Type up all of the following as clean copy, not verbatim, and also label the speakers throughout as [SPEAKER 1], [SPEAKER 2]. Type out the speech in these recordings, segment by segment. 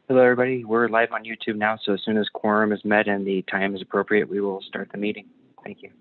[SPEAKER 1] Hello, everybody. We're live on YouTube now, so as soon as quorum is met and the time is appropriate, we will start the meeting. Thank you.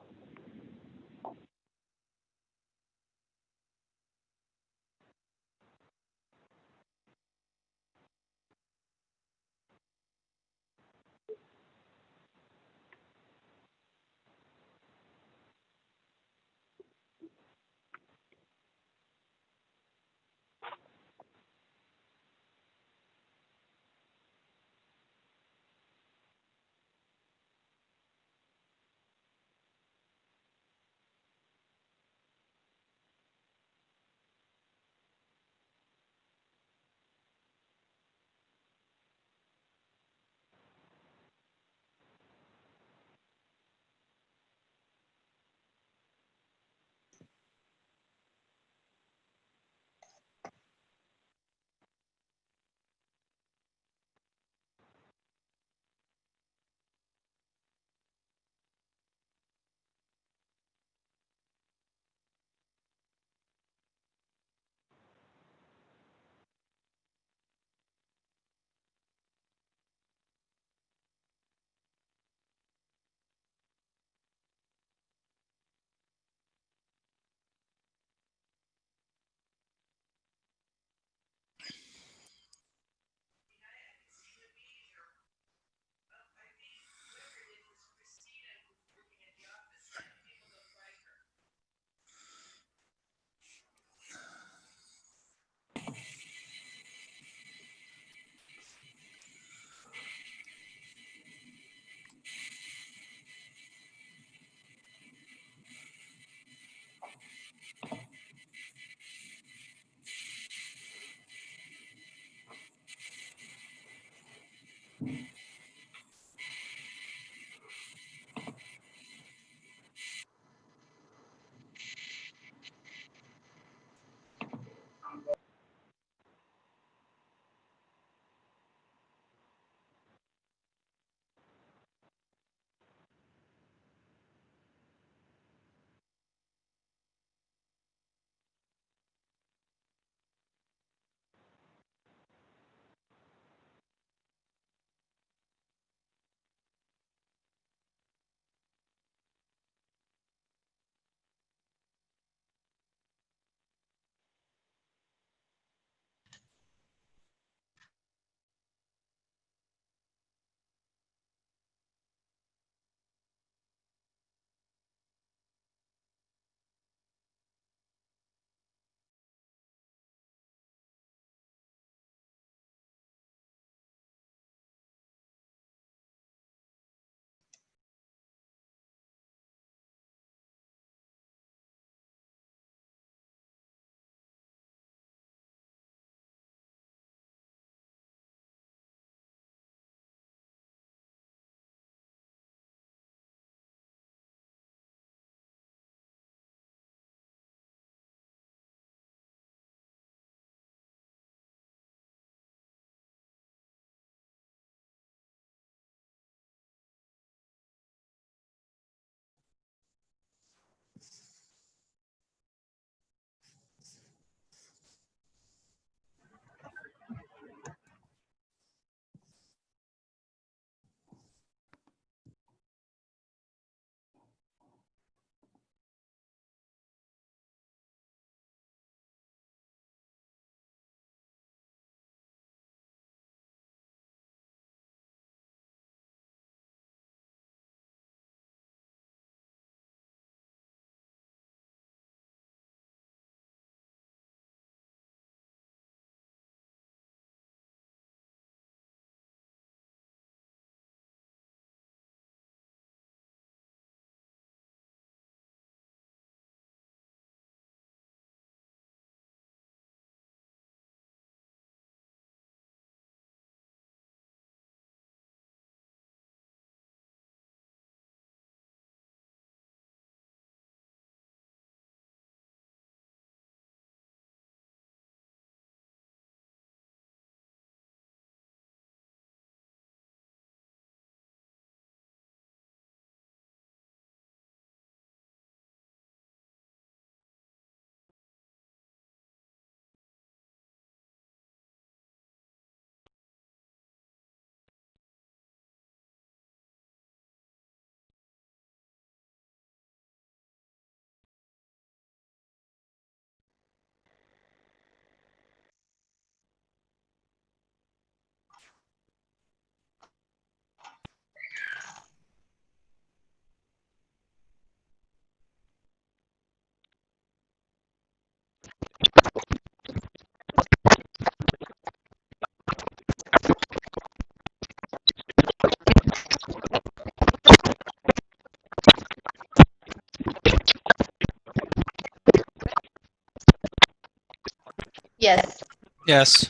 [SPEAKER 2] Yes.
[SPEAKER 3] Yes.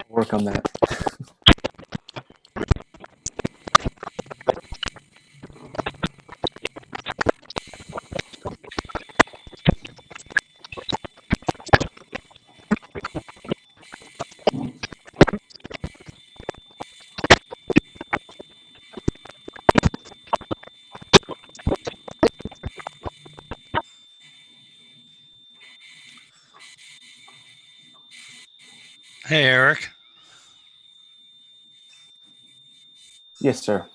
[SPEAKER 4] Work on that.
[SPEAKER 3] Hey, Eric.
[SPEAKER 4] Yes, sir.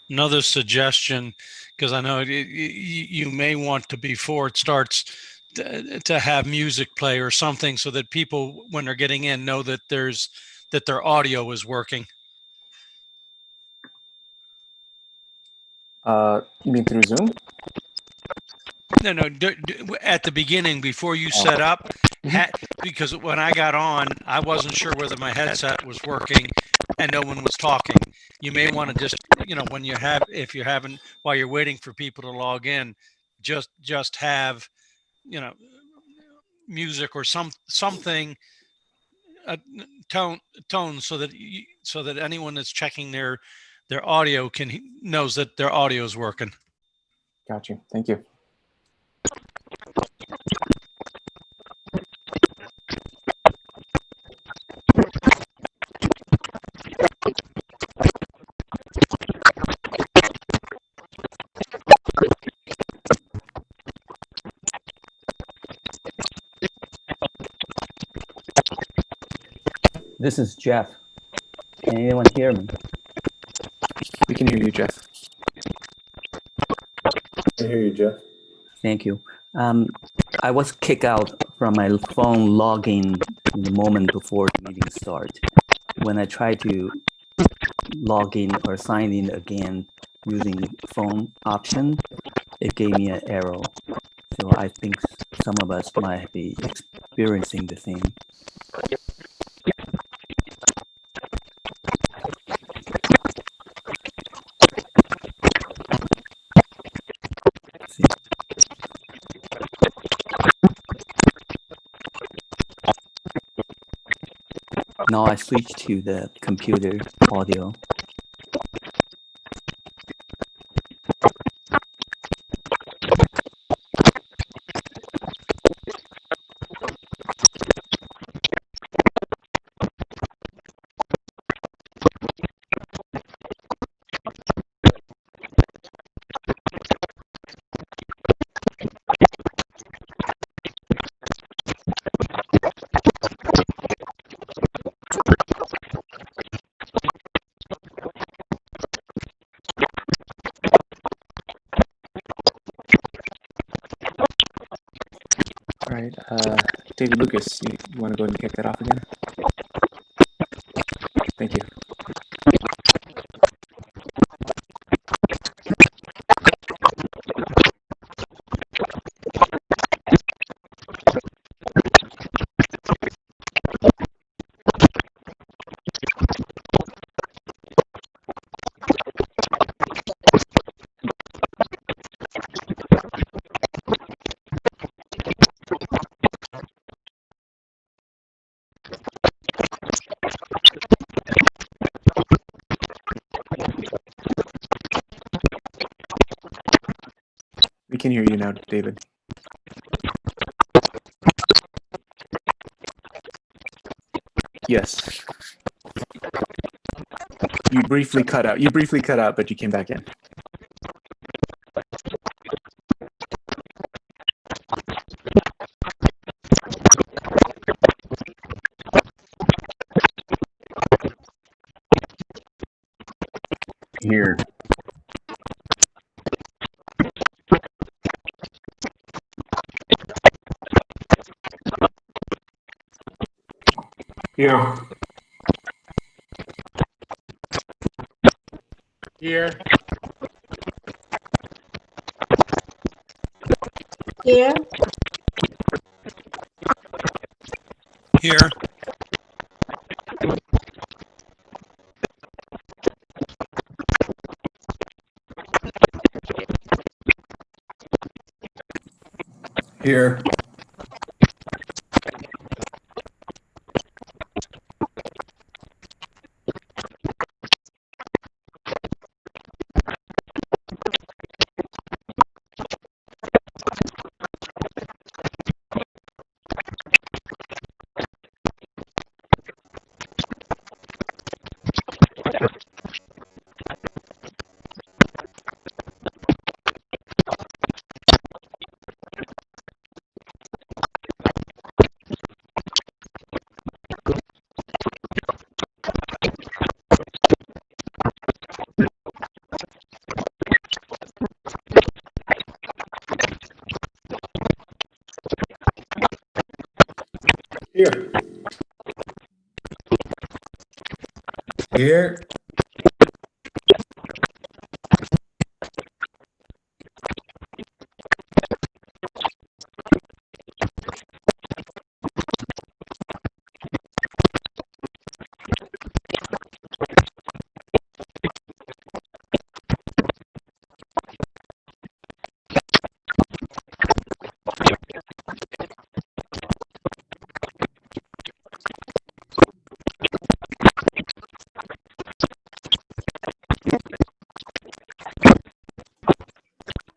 [SPEAKER 3] Another suggestion, because I know you may want to, before it starts, to have music play or something so that people, when they're getting in, know that their audio is working.
[SPEAKER 4] You mean through Zoom?
[SPEAKER 3] No, at the beginning, before you set up, because when I got on, I wasn't sure whether my headset was working and no one was talking. You may want to just, when you have, if you haven't, while you're waiting for people to log in, just have, music or something, tone, so that anyone that's checking their audio knows that their audio is working.
[SPEAKER 4] Got you. Thank you.
[SPEAKER 5] This is Jeff. Can anyone hear me?
[SPEAKER 4] We can hear you, Jeff.
[SPEAKER 6] I hear you, Jeff.
[SPEAKER 5] Thank you. I was kicked out from my phone login in the moment before the meeting start. When I tried to log in or sign in again using phone option, it gave me an error. So I think some of us might be experiencing the same. Now I switch to the computer audio.
[SPEAKER 4] David Lucas, you want to go ahead and kick that off again? Thank you. We can hear you now, David. Yes. You briefly cut out. You briefly cut out, but you came back in.
[SPEAKER 2] Here. Here. Here.
[SPEAKER 6] Here.
[SPEAKER 3] Here.
[SPEAKER 2] Here. Here. Here.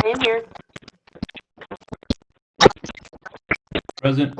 [SPEAKER 6] I am here.
[SPEAKER 2] Present.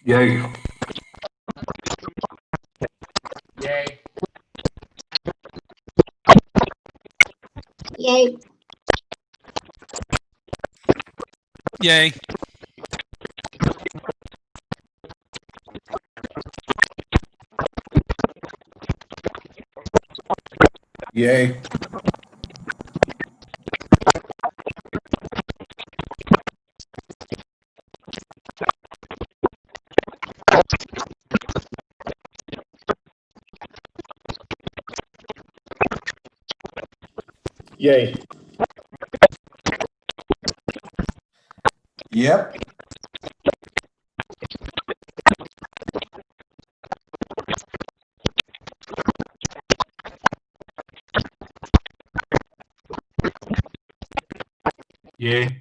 [SPEAKER 2] Yay.
[SPEAKER 7] Yay.
[SPEAKER 6] Yay.
[SPEAKER 3] Yay.
[SPEAKER 2] Yay. Yay. Yep. Yay.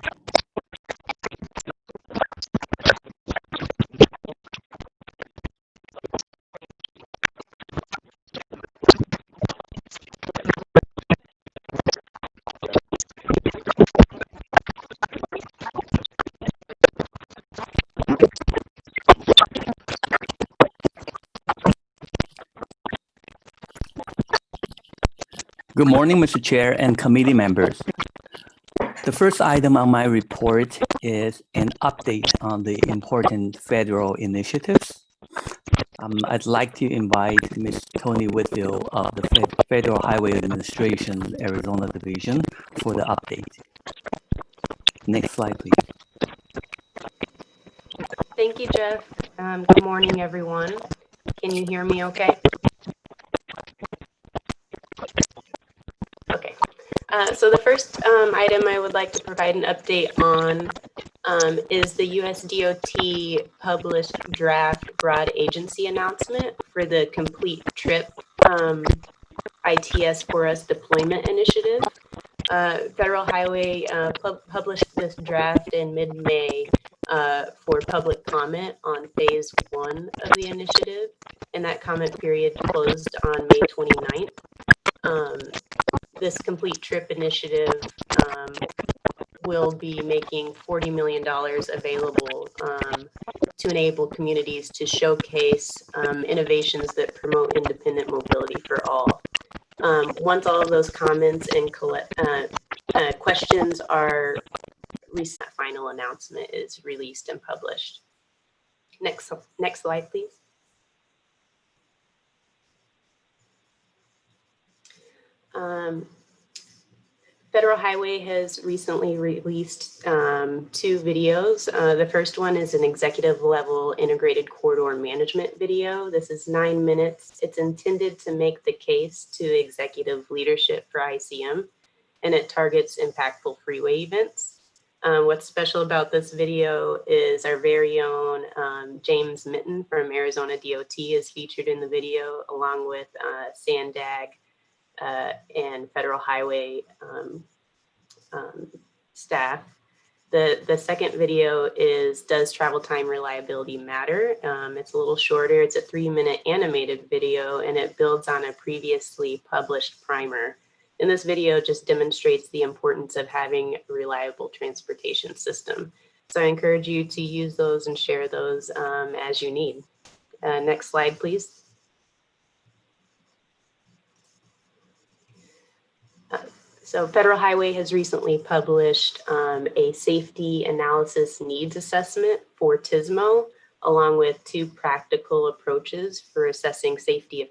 [SPEAKER 5] Good morning, Mr. Chair and committee members. The first item on my report is an update on the important federal initiatives. I'd like to invite Ms. Tony Whitfield of the Federal Highway Administration, Arizona Division for the update. Next slide, please.
[SPEAKER 8] Thank you, Jeff. Good morning, everyone. Can you hear me okay? Okay. So the first item I would like to provide an update on is the USDOT published draft broad agency announcement for the Complete Trip ITS4US Deployment Initiative. Federal Highway published this draft in mid-May for public comment on phase 1 of the initiative, and that comment period closed on May 29th. This Complete Trip initiative will be making $40 million available to enable communities to showcase innovations that promote independent mobility for all. Once all of those comments and questions are received, that final announcement is released and published. Next slide, please. Federal Highway has recently released 2 videos. The first one is an executive level integrated corridor management video. This is 9 minutes. It's intended to make the case to executive leadership for ICM, and it targets impactful freeway events. What's special about this video is our very own James Mitten from Arizona DOT is featured in the video, along with Sandag and Federal Highway staff. The second video is Does Travel Time Reliability Matter? It's a little shorter. It's a 3-minute animated video, and it builds on a previously published primer. And this video just demonstrates the importance of having a reliable transportation system. So I encourage you to use those and share those as you need. Next slide, please. So Federal Highway has recently published a safety analysis needs assessment for TSMO, along with 2 practical approaches for assessing safety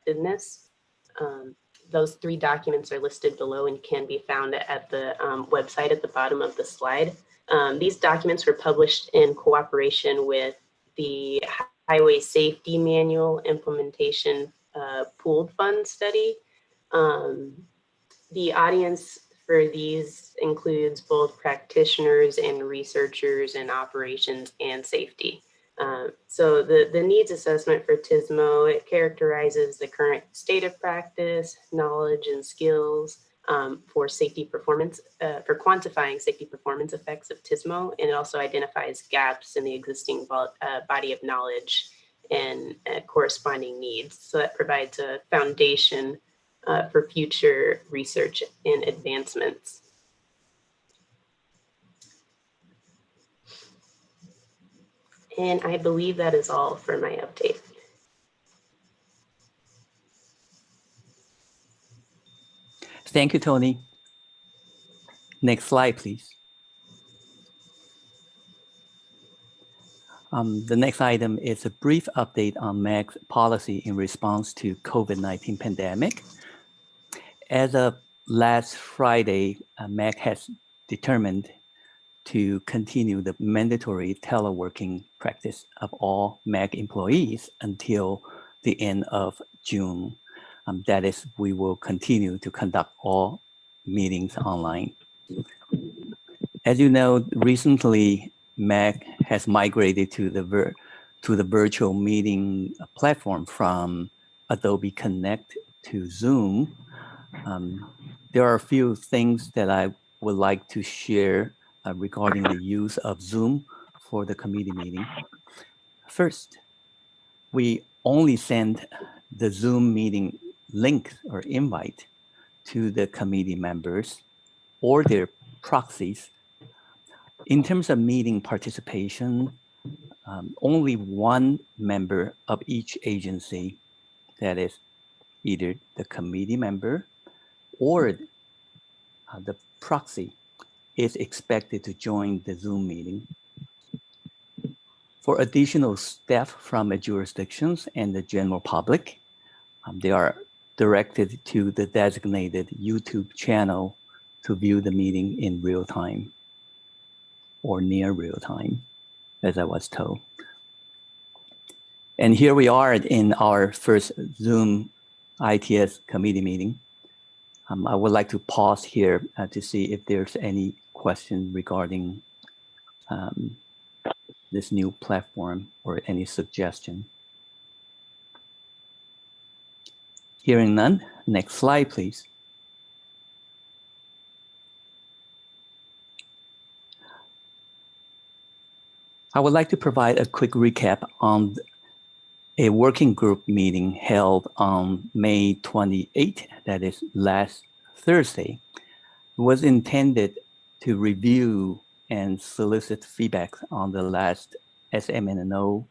[SPEAKER 8] effectiveness. Those 3 documents are listed below and can be found at the website at the bottom of the slide. These documents were published in cooperation with the Highway Safety Manual Implementation Pooled Fund Study. The audience for these includes both practitioners and researchers in operations and safety. So the needs assessment for TSMO, it characterizes the current state of practice, knowledge and skills for safety performance, for quantifying safety performance effects of TSMO, and it also identifies gaps in the existing body of knowledge and corresponding needs. So that provides a foundation for future research and advancements. And I believe that is all for my update.
[SPEAKER 5] Thank you, Tony. Next slide, please. The next item is a brief update on MAG's policy in response to COVID-19 pandemic. As of last Friday, MAG has determined to continue the mandatory teleworking practice of all MAG employees until the end of June. That is, we will continue to conduct all meetings online. As you know, recently, MAG has migrated to the virtual meeting platform from Adobe Connect to Zoom. There are a few things that I would like to share regarding the use of Zoom for the committee meeting. First, we only send the Zoom meeting link or invite to the committee members or their proxies. In terms of meeting participation, only one member of each agency, that is either the committee member or the proxy, is expected to join the Zoom meeting. For additional staff from the jurisdictions and the general public, they are directed to the designated YouTube channel to view the meeting in real time or near real time, as I was told. And here we are in our first Zoom ITS committee meeting. I would like to pause here to see if there's any question regarding this new platform or any suggestion. Hearing none, next slide, please. I would like to provide a quick recap on a working group meeting held on May 28th, that is last Thursday. It was intended to review and solicit feedback on the last SM&O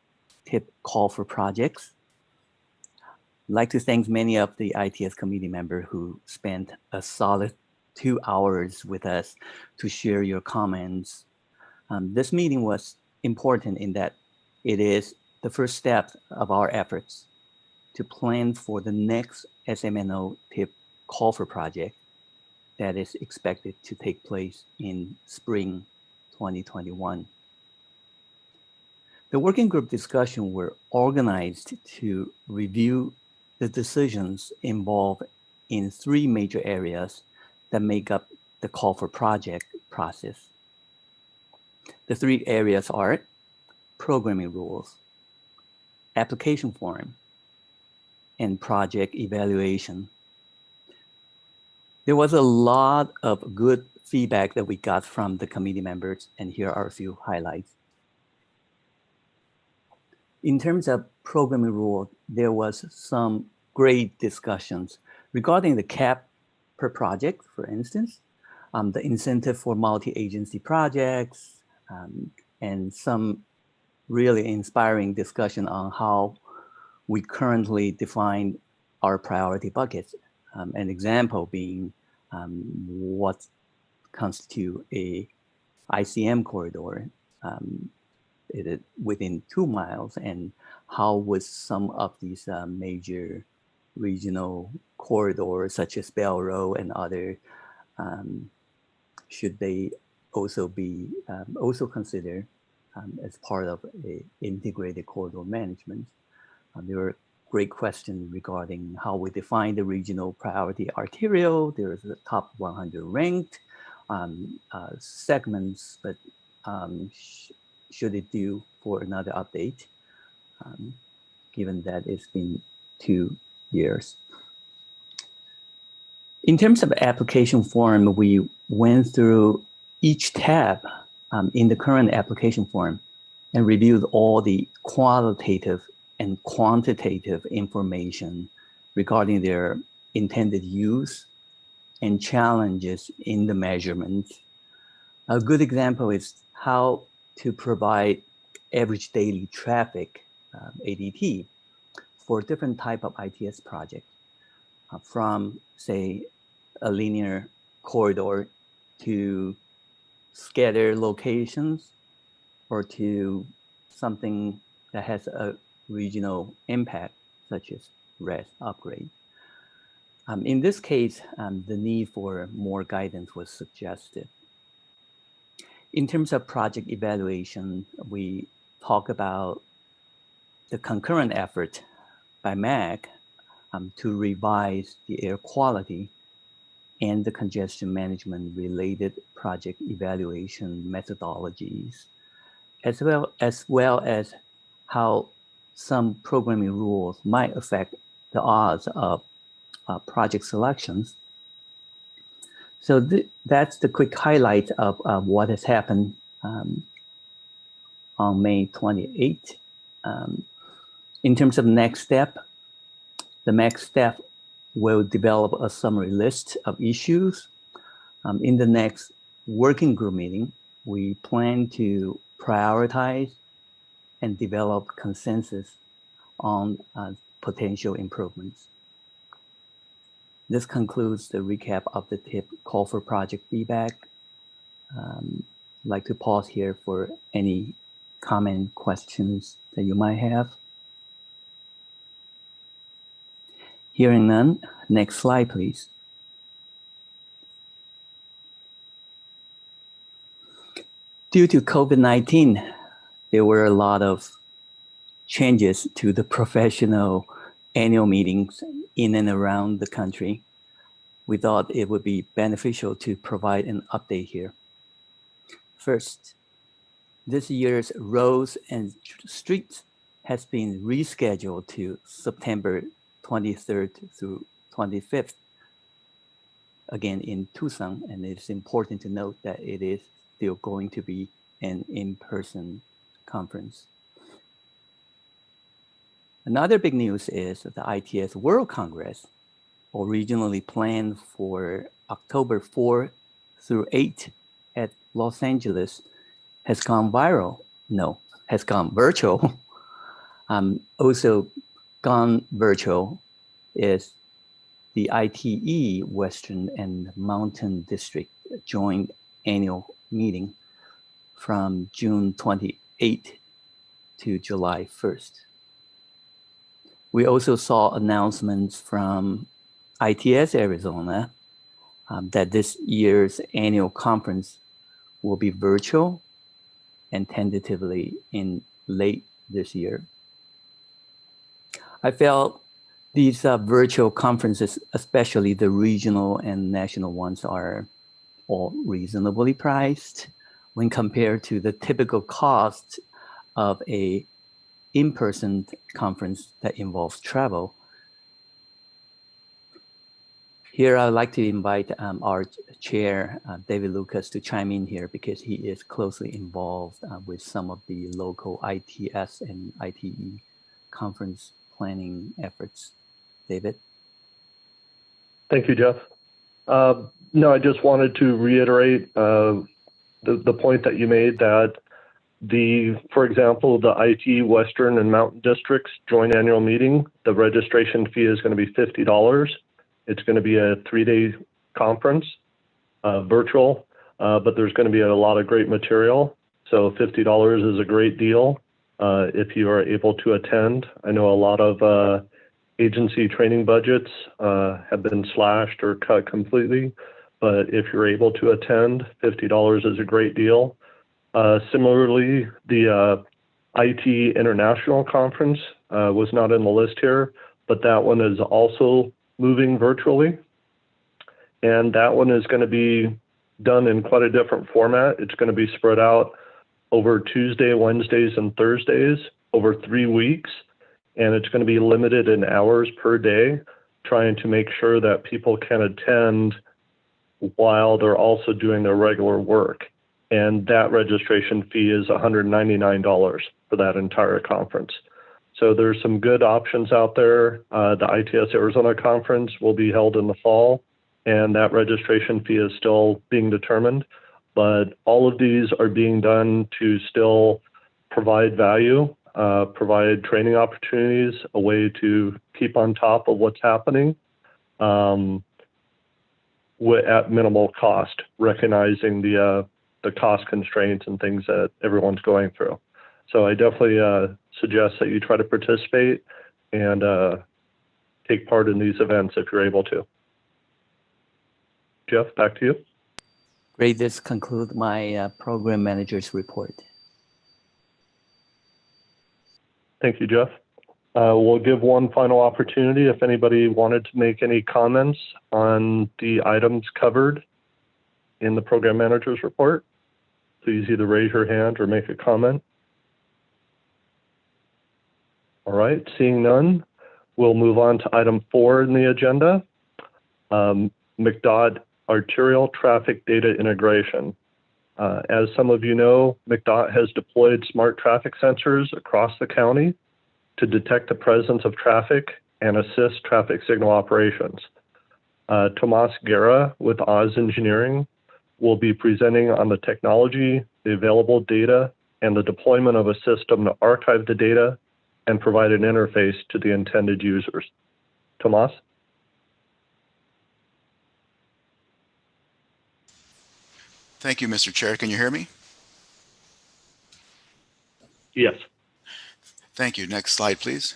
[SPEAKER 5] tip call for projects. I'd like to thank many of the ITS committee members who spent a solid 2 hours with us to share your comments. This meeting was important in that it is the first step of our efforts to plan for the next SM&O tip call for project that is expected to take place in spring 2021. The working group discussion were organized to review the decisions involved in 3 major areas that make up the call for project process. The 3 areas are programming rules, application form, and project evaluation. There was a lot of good feedback that we got from the committee members, and here are a few highlights. In terms of programming rule, there was some great discussions regarding the cap per project, for instance, the incentive for multi-agency projects, and some really inspiring discussion on how we currently define our priority buckets. An example being what constitute a ICM corridor within 2 miles, and how would some of these major regional corridors such as Bell Road and other, should they also be also considered as part of a integrated corridor management. There were great questions regarding how we define the regional priority arterial. There is a top 100 ranked segments, but should it do for another update, given that it's been 2 years. In terms of application form, we went through each tab in the current application form and reviewed all the qualitative and quantitative information regarding their intended use and challenges in the measurement. A good example is how to provide average daily traffic, ADT, for different type of ITS project, from say a linear corridor to scattered locations, or to something that has a regional impact, such as REST upgrade. In this case, the need for more guidance was suggested. In terms of project evaluation, we talk about the concurrent effort by MAG to revise the air quality and the congestion management related project evaluation methodologies, as well as how some programming rules might affect the odds of project selections. So that's the quick highlight of what has happened on May 28th. In terms of next step, the MAG staff will develop a summary list of issues. In the next working group meeting, we plan to prioritize and develop consensus on potential improvements. This concludes the recap of the TIP call for project feedback. I'd like to pause here for any comment, questions that you might have. Hearing none, next slide, please. Due to COVID-19, there were a lot of changes to the professional annual meetings in and around the country. We thought it would be beneficial to provide an update here. First, this year's Roads and Streets has been rescheduled to September 23rd through 25th, again in Tucson, and it's important to note that it is still going to be an in-person conference. Another big news is that the ITS World Congress, originally planned for October 4 through 8 at Los Angeles, has gone viral. No, has gone virtual. Also gone virtual is the ITE Western and Mountain District joint annual meeting from June 28th to July 1st. We also saw announcements from ITS Arizona that this year's annual conference will be virtual and tentatively in late this year. I felt these virtual conferences, especially the regional and national ones, are all reasonably priced when compared to the typical cost of a in-person conference that involves travel. Here, I'd like to invite our chair, David Lucas, to chime in here because he is closely involved with some of the local ITS and ITE conference planning efforts. David?
[SPEAKER 9] Thank you, Jeff. No, I just wanted to reiterate the point that you made that for example, the IT Western and Mountain Districts joint annual meeting, the registration fee is going to be $50. It's going to be a 3-day conference, virtual, but there's going to be a lot of great material. So $50 is a great deal if you are able to attend. I know a lot of agency training budgets have been slashed or cut completely, but if you're able to attend, $50 is a great deal. Similarly, the IT International Conference was not in the list here, but that one is also moving virtually. And that one is going to be done in quite a different format. It's going to be spread out over Tuesday, Wednesdays, and Thursdays over 3 weeks. And it's going to be limited in hours per day, trying to make sure that people can attend while they're also doing their regular work. And that registration fee is $199 for that entire conference. So there's some good options out there. The ITS Arizona conference will be held in the fall, and that registration fee is still being determined. But all of these are being done to still provide value, provide training opportunities, a way to keep on top of what's happening at minimal cost, recognizing the cost constraints and things that everyone's going through. So I definitely suggest that you try to participate and take part in these events if you're able to. Jeff, back to you.
[SPEAKER 5] Great. This concludes my program manager's report.
[SPEAKER 9] Thank you, Jeff. We'll give one final opportunity if anybody wanted to make any comments on the items covered in the program manager's report. Please either raise your hand or make a comment. All right, seeing none, we'll move on to item 4 in the agenda, McDOT Arterial Traffic Data Integration. As some of you know, McDOT has deployed smart traffic sensors across the county to detect the presence of traffic and assist traffic signal operations. Tomas Guerra with Oz Engineering will be presenting on the technology, the available data, and the deployment of a system to archive the data and provide an interface to the intended users. Tomas?
[SPEAKER 10] Thank you, Mr. Chair. Can you hear me?
[SPEAKER 9] Yes.
[SPEAKER 10] Thank you. Next slide, please.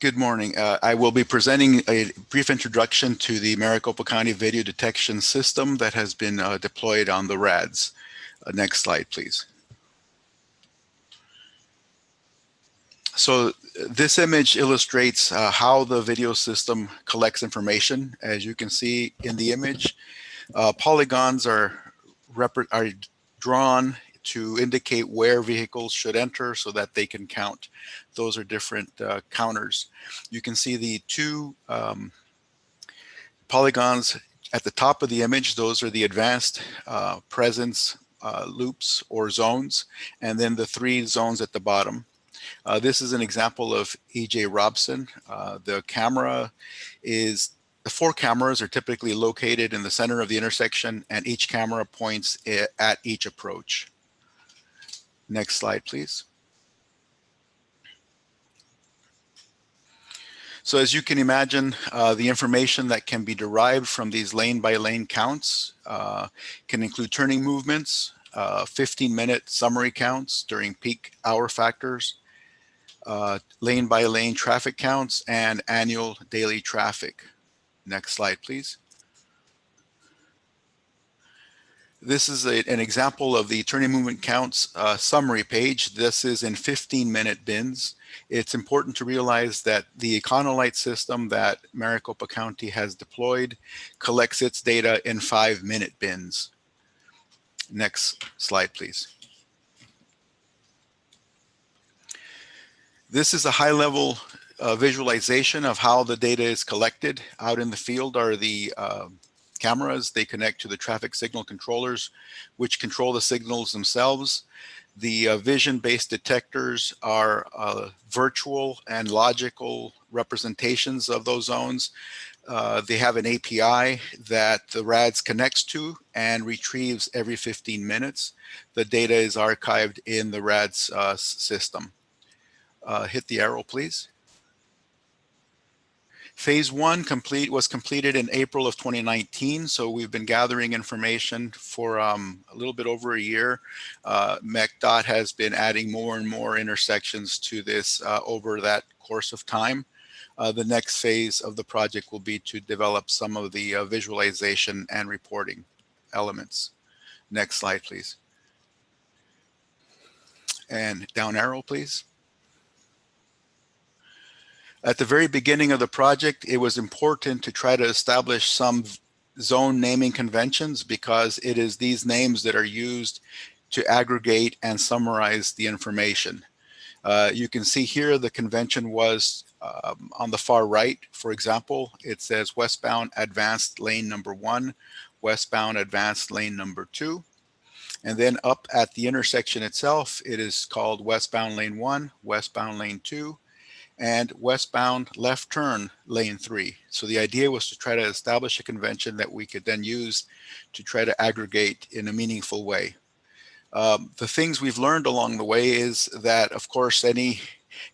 [SPEAKER 10] Good morning. I will be presenting a brief introduction to the Maricopa County Video Detection System that has been deployed on the RADs. Next slide, please. So this image illustrates how the video system collects information. As you can see in the image, polygons are drawn to indicate where vehicles should enter so that they can count. Those are different counters. You can see the two polygons at the top of the image. Those are the advanced presence loops or zones, and then the 3 zones at the bottom. This is an example of E.J. Robson. The 4 cameras are typically located in the center of the intersection, and each camera points at each approach. Next slide, please. So as you can imagine, the information that can be derived from these lane-by-lane counts can include turning movements, 15-minute summary counts during peak hour factors, lane-by-lane traffic counts, and annual daily traffic. Next slide, please. This is an example of the turning movement counts summary page. This is in 15-minute bins. It's important to realize that the Econolite system that Maricopa County has deployed collects its data in 5-minute bins. Next slide, please. This is a high-level visualization of how the data is collected. Out in the field are the cameras. They connect to the traffic signal controllers, which control the signals themselves. The vision-based detectors are virtual and logical representations of those zones. They have an API that the RADS connects to and retrieves every 15 minutes. The data is archived in the RADS system. Hit the arrow, please. Phase 1 was completed in April of 2019, so we've been gathering information for a little bit over a year. McDOT has been adding more and more intersections to this over that course of time. The next phase of the project will be to develop some of the visualization and reporting elements. Next slide, please. And down arrow, please. At the very beginning of the project, it was important to try to establish some zone naming conventions because it is these names that are used to aggregate and summarize the information. You can see here the convention was on the far right. For example, it says westbound advanced lane number 1, westbound advanced lane number 2. And then up at the intersection itself, it is called westbound lane 1, westbound lane 2, and westbound left turn lane 3. So the idea was to try to establish a convention that we could then use to try to aggregate in a meaningful way. The things we've learned along the way is that, of course, any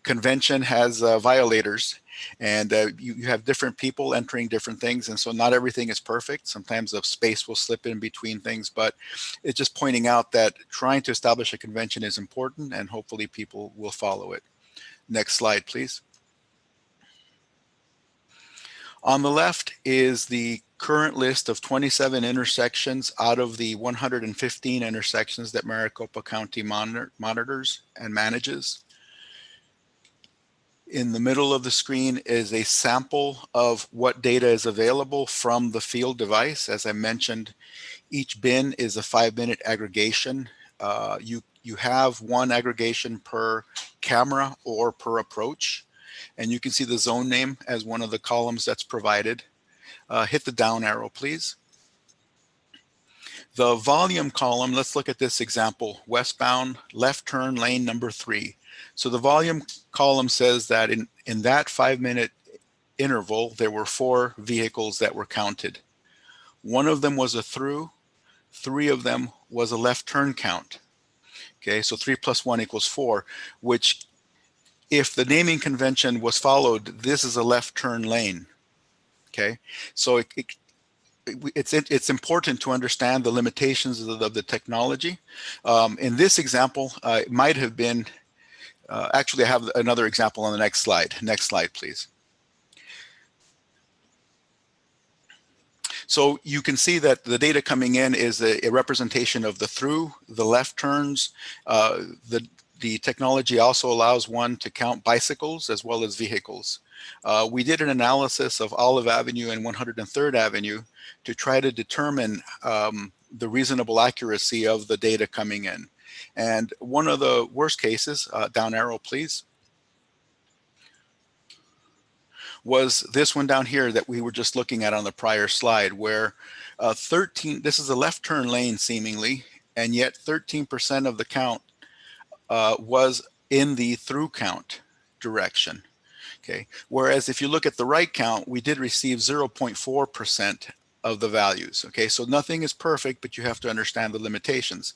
[SPEAKER 10] convention has violators, and you have different people entering different things, and so not everything is perfect. Sometimes the space will slip in between things, but it's just pointing out that trying to establish a convention is important, and hopefully people will follow it. Next slide, please. On the left is the current list of 27 intersections out of the 115 intersections that Maricopa County monitors and manages. In the middle of the screen is a sample of what data is available from the field device. As I mentioned, each bin is a 5-minute aggregation. You have one aggregation per camera or per approach. And you can see the zone name as one of the columns that's provided. Hit the down arrow, please. The volume column, let's look at this example, westbound left turn lane number 3. So the volume column says that in that 5-minute interval, there were 4 vehicles that were counted. One of them was a through, 3 of them was a left turn count. Okay, so 3 + 1 = 4, which if the naming convention was followed, this is a left turn lane. Okay, so it's important to understand the limitations of the technology. In this example, it might have been, actually I have another example on the next slide. Next slide, please. So you can see that the data coming in is a representation of the through, the left turns. The technology also allows one to count bicycles as well as vehicles. We did an analysis of Olive Avenue and 103rd Avenue to try to determine the reasonable accuracy of the data coming in. And one of the worst cases, down arrow please, was this one down here that we were just looking at on the prior slide, where 13, this is a left turn lane seemingly, and yet 13% of the count was in the through count direction. Okay, whereas if you look at the right count, we did receive 0.4% of the values. Okay, so nothing is perfect, but you have to understand the limitations.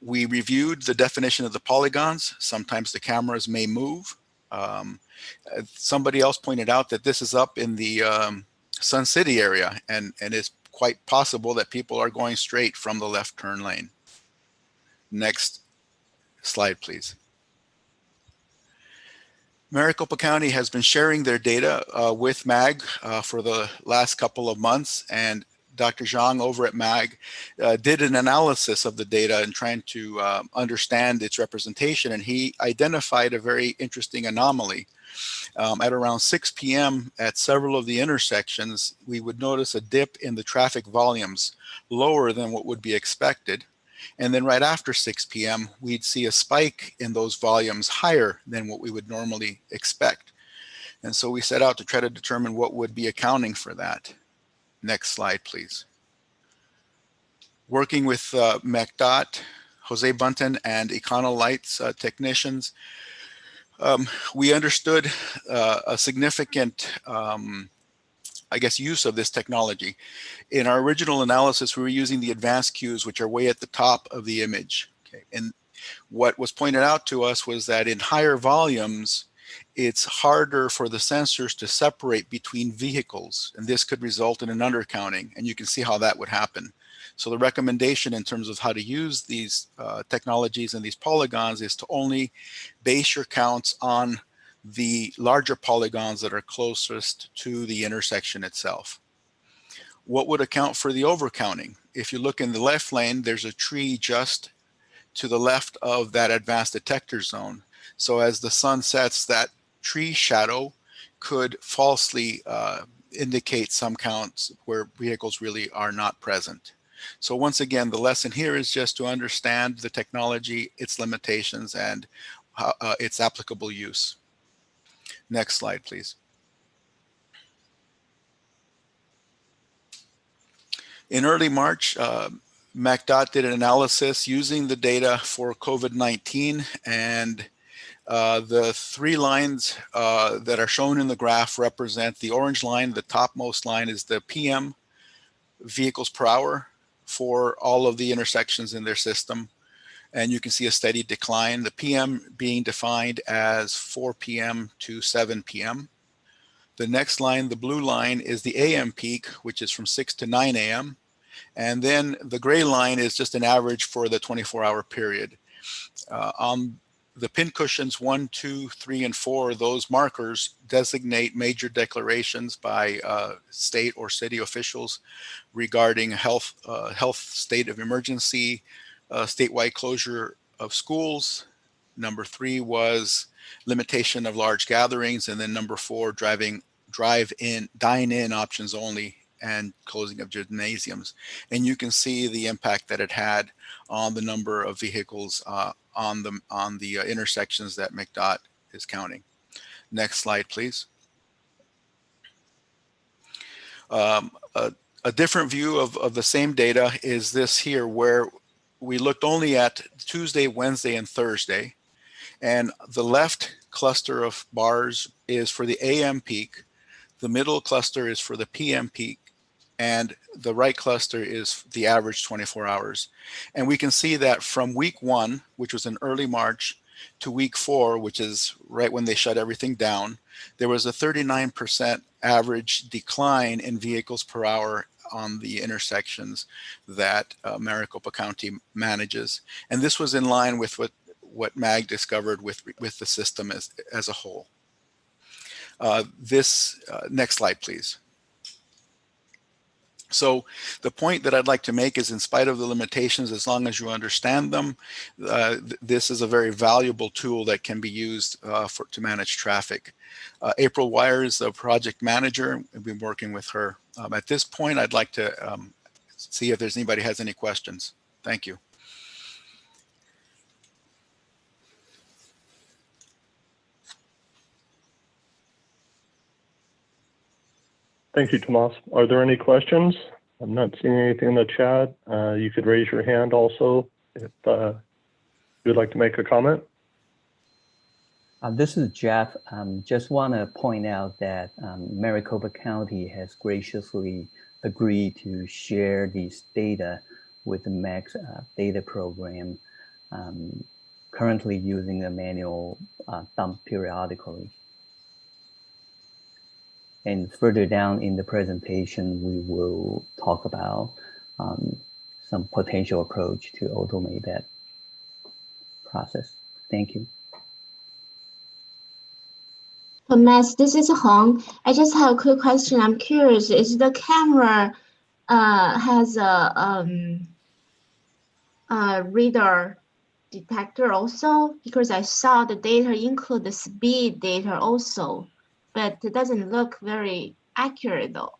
[SPEAKER 10] We reviewed the definition of the polygons. Sometimes the cameras may move. Somebody else pointed out that this is up in the Sun City area, and it's quite possible that people are going straight from the left turn lane. Next slide, please. Maricopa County has been sharing their data with MAG for the last couple of months, and Dr. Zhang over at MAG did an analysis of the data and trying to understand its representation, and he identified a very interesting anomaly. At around 6 p.m. at several of the intersections, we would notice a dip in the traffic volumes lower than what would be expected. And then right after 6 p.m., we'd see a spike in those volumes higher than what we would normally expect. And so we set out to try to determine what would be accounting for that. Next slide, please. Working with McDOT, Jose Bunton, and EconoLights technicians, we understood a significant I guess, use of this technology. In our original analysis, we were using the advanced cues, which are way at the top of the image. Okay. And what was pointed out to us was that in higher volumes, it's harder for the sensors to separate between vehicles, and this could result in an undercounting, and you can see how that would happen. So the recommendation in terms of how to use these technologies and these polygons is to only base your counts on the larger polygons that are closest to the intersection itself. What would account for the overcounting? If you look in the left lane, there's a tree just to the left of that advanced detector zone. So as the sun sets, that tree shadow could falsely indicate some counts where vehicles really are not present. So once again, the lesson here is just to understand the technology, its limitations, and its applicable use. Next slide, please. In early March, McDOT did an analysis using the data for COVID-19, and the 3 lines that are shown in the graph represent the orange line. The topmost line is the PM vehicles per hour. for all of the intersections in their system. And you can see a steady decline, the PM being defined as 4 p.m. to 7 p.m. The next line, the blue line, is the AM peak, which is from 6 to 9 a.m. And then the gray line is just an average for the 24-hour period. On the pincushions 1, 2, 3, and 4, those markers designate major declarations by state or city officials regarding health state of emergency, statewide closure of schools. Number 3 was limitation of large gatherings, and then number 4, dine-in options only, and closing of gymnasiums. And you can see the impact that it had on the number of vehicles on the intersections that McDOT is counting. Next slide, please. A different view of the same data is this here, where we looked only at Tuesday, Wednesday, and Thursday. And the left cluster of bars is for the AM peak. The middle cluster is for the PM peak. And the right cluster is the average 24 hours. And we can see that from week 1, which was in early March, to week 4, which is right when they shut everything down, there was a 39% average decline in vehicles per hour on the intersections that Maricopa County manages. And this was in line with what MAG discovered with the system as a whole. Next slide, please. So the point that I'd like to make is, in spite of the limitations, as long as you understand them, this is a very valuable tool that can be used to manage traffic. April Wire is the project manager. I've been working with her. At this point, I'd like to see if there's anybody has any questions. Thank you.
[SPEAKER 9] Thank you, Tomas. Are there any questions? I'm not seeing anything in the chat. You could raise your hand also if you would like to make a comment.
[SPEAKER 5] This is Jeff. Just want to point out that Maricopa County has graciously agreed to share these data with the MAG's data program, currently using a manual dump periodically. And further down in the presentation, we will talk about some potential approach to automate that process. Thank you.
[SPEAKER 6] Tomas, this is Hong. I just have a quick question. I'm curious, is the camera has a radar detector also? Because I saw the data include the speed data also, but it doesn't look very accurate though.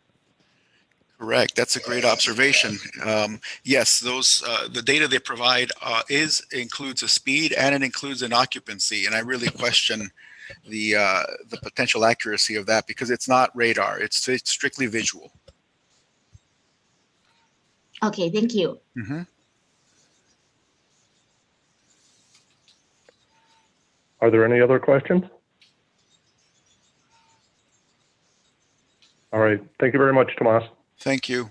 [SPEAKER 10] Correct. That's a great observation. Yes, the data they provide includes a speed and it includes an occupancy, and I really question the potential accuracy of that because it's not radar; it's strictly visual.
[SPEAKER 6] Okay, thank you.
[SPEAKER 10] Mm-hmm.
[SPEAKER 9] Are there any other questions? All right. Thank you very much, Tomas.
[SPEAKER 10] Thank you.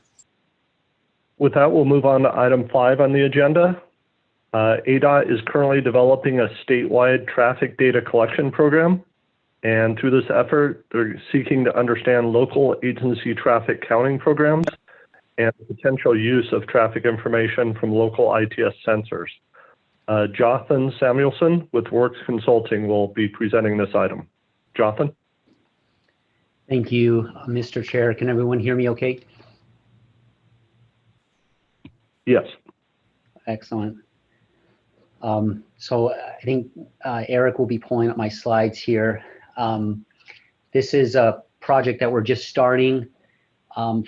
[SPEAKER 9] With that, we'll move on to item 5 on the agenda. ADOT is currently developing a statewide traffic data collection program. And through this effort, they're seeking to understand local agency traffic counting programs and the potential use of traffic information from local ITS sensors. Jonathan Samuelson with Works Consulting will be presenting this item. Jonathan?
[SPEAKER 11] Thank you, Mr. Chair. Can everyone hear me okay?
[SPEAKER 9] Yes.
[SPEAKER 11] Excellent. So I think Eric will be pulling up my slides here. This is a project that we're just starting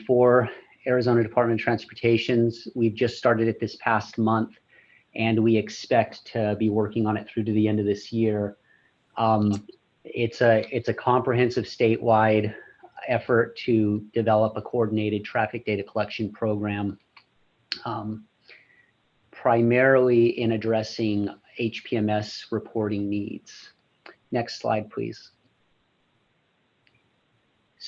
[SPEAKER 11] for Arizona Department of Transportation. We've just started it this past month, and we expect to be working on it through to the end of this year. It's a comprehensive statewide effort to develop a coordinated traffic data collection program, primarily in addressing HPMS reporting needs. Next slide, please.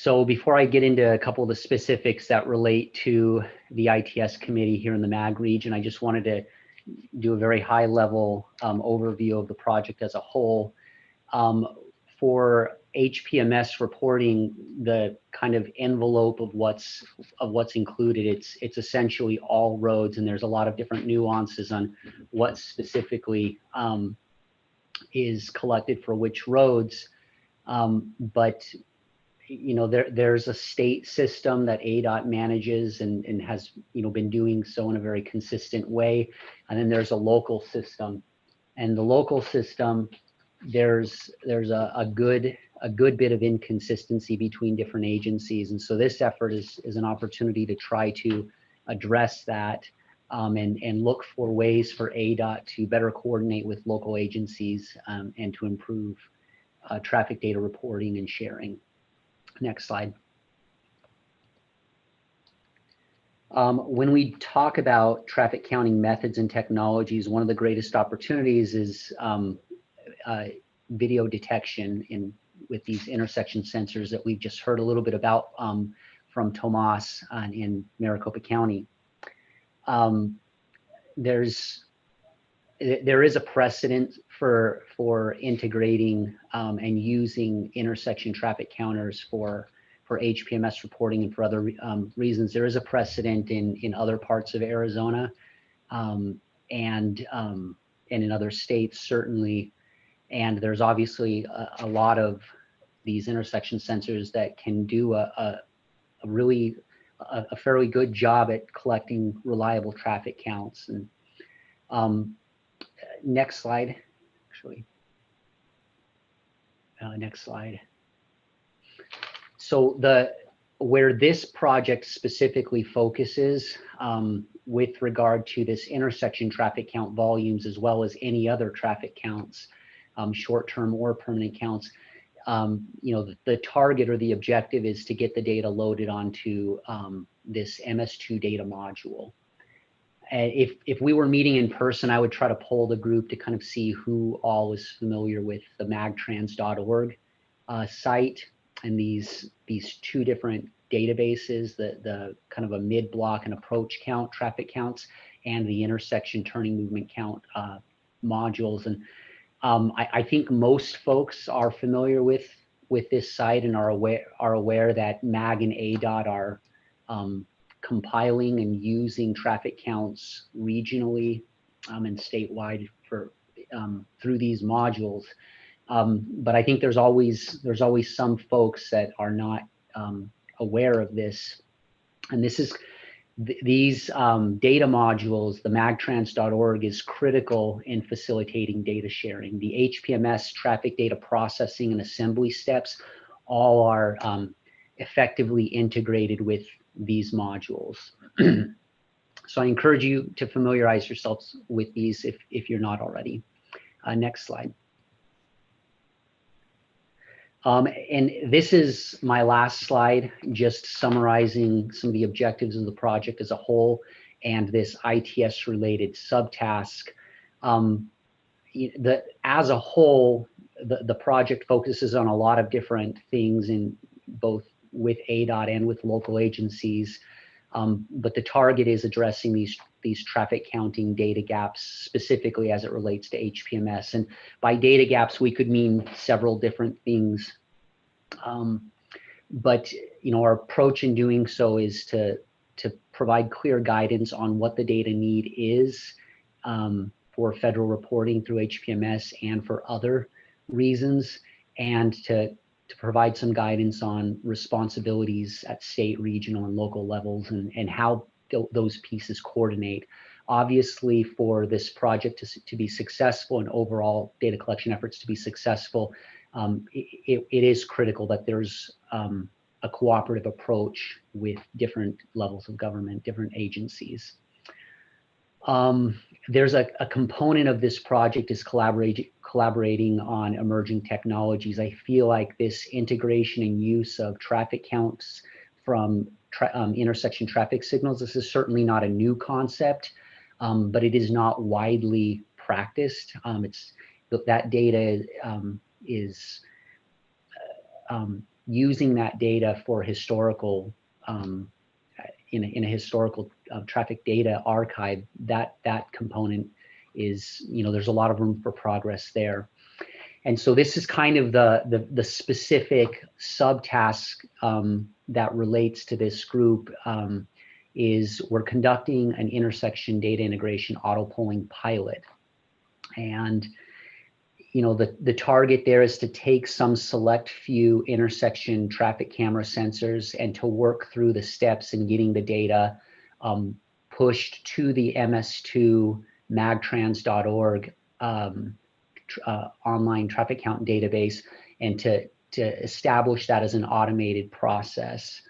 [SPEAKER 11] So before I get into a couple of the specifics that relate to the ITS committee here in the MAG region, I just wanted to do a very high level overview of the project as a whole. For HPMS reporting, the kind of envelope of what's included, it's essentially all roads, and there's a lot of different nuances on what specifically is collected for which roads. But you know, there's a state system that ADOT manages and has, you know, been doing so in a very consistent way. And then there's a local system, and the local system, there's a good bit of inconsistency between different agencies. And so this effort is an opportunity to try to address that and look for ways for ADOT to better coordinate with local agencies and to improve traffic data reporting and sharing. Next slide. When we talk about traffic counting methods and technologies, one of the greatest opportunities is video detection with these intersection sensors that we've just heard a little bit about from Tomas in Maricopa County. There is a precedent for integrating and using intersection traffic counters for HPMS reporting and for other reasons. There is a precedent in other parts of Arizona and in other states certainly. And there's obviously a lot of these intersection sensors that can do a fairly good job at collecting reliable traffic counts. And next slide, actually. Next slide. So where this project specifically focuses with regard to this intersection traffic count volumes, as well as any other traffic counts, short-term or permanent counts, you know, the target or the objective is to get the data loaded onto this MS2 data module. If we were meeting in person, I would try to poll the group to kind of see who all is familiar with the magtrans.org site and these two different databases, the kind of a mid-block and approach count traffic counts and the intersection turning movement count modules. And I think most folks are familiar with this site and are aware that MAG and ADOT are compiling and using traffic counts regionally and statewide through these modules. But I think there's always some folks that are not aware of this. And this is these data modules, the magtrans.org is critical in facilitating data sharing. The HPMS traffic data processing and assembly steps all are effectively integrated with these modules. So I encourage you to familiarize yourselves with these if you're not already. Next slide. And this is my last slide, just summarizing some of the objectives of the project as a whole and this ITS related subtask. As a whole, the project focuses on a lot of different things in both with ADOT and with local agencies. But the target is addressing these traffic counting data gaps, specifically as it relates to HPMS. And by data gaps, we could mean several different things. But you know, our approach in doing so is to provide clear guidance on what the data need is for federal reporting through HPMS and for other reasons, and to provide some guidance on responsibilities at state, regional, and local levels, and how those pieces coordinate. Obviously, for this project to be successful and overall data collection efforts to be successful, it is critical that there's a cooperative approach with different levels of government, different agencies. There's a component of this project is collaborating on emerging technologies. I feel like this integration and use of traffic counts from intersection traffic signals, this is certainly not a new concept, but it is not widely practiced. That data is using that data for historical, in a historical traffic data archive, that component is, there's a lot of room for progress there. And so this is kind of the specific subtask that relates to this group, is we're conducting an intersection data integration auto polling pilot. And the target there is to take some select few intersection traffic camera sensors and to work through the steps in getting the data pushed to the ms2 magtrans.org online traffic count database, and to establish that as an automated process.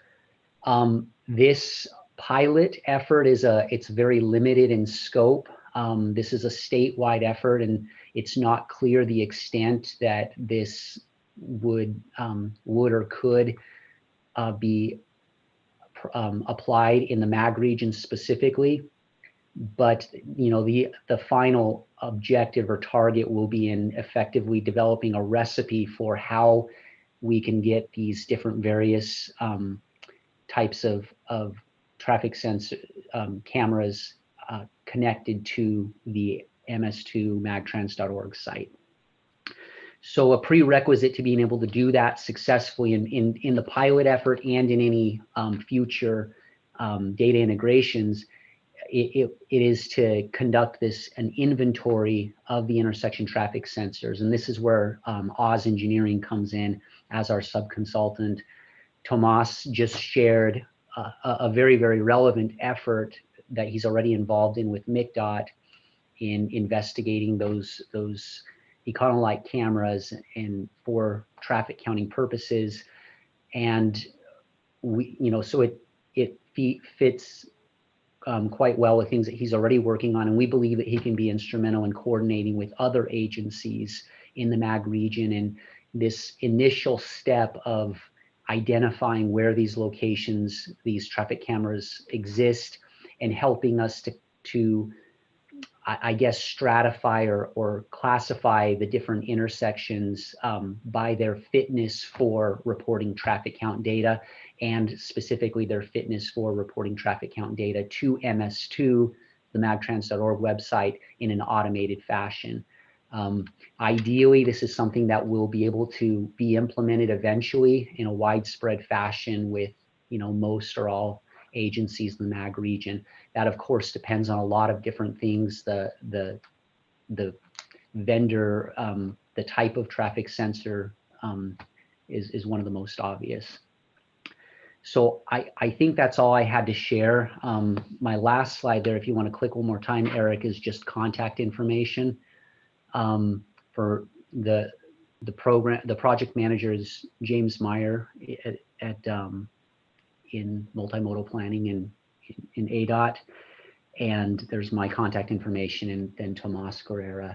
[SPEAKER 11] This pilot effort it's very limited in scope. This is a statewide effort, and it's not clear the extent that this would or could be applied in the MAG region specifically. But the final objective or target will be in effectively developing a recipe for how we can get these different various types of traffic sensor cameras connected to the ms2 magtrans.org site. So a prerequisite to being able to do that successfully in the pilot effort and in any future data integrations, it is to conduct an inventory of the intersection traffic sensors. And this is where Oz Engineering comes in as our subconsultant. Tomas just shared a very, very relevant effort that he's already involved in with MCDOT in investigating those Econolite cameras and for traffic counting purposes. And so it fits quite well with things that he's already working on. And we believe that he can be instrumental in coordinating with other agencies in the MAG region. And this initial step of identifying where these locations, these traffic cameras exist, and helping us to I guess, stratify or classify the different intersections by their fitness for reporting traffic count data, and specifically their fitness for reporting traffic count data to MS2, the magtrans.org website, in an automated fashion. Ideally, this is something that will be able to be implemented eventually in a widespread fashion with, most or all agencies in the MAG region. That, of course, depends on a lot of different things. The vendor, the type of traffic sensor is one of the most obvious. So I think that's all I had to share. My last slide there, if you want to click one more time, Eric, is just contact information. For the project manager is James Meyer in multimodal planning in ADOT, and there's my contact information, and then Tomas Guerrera.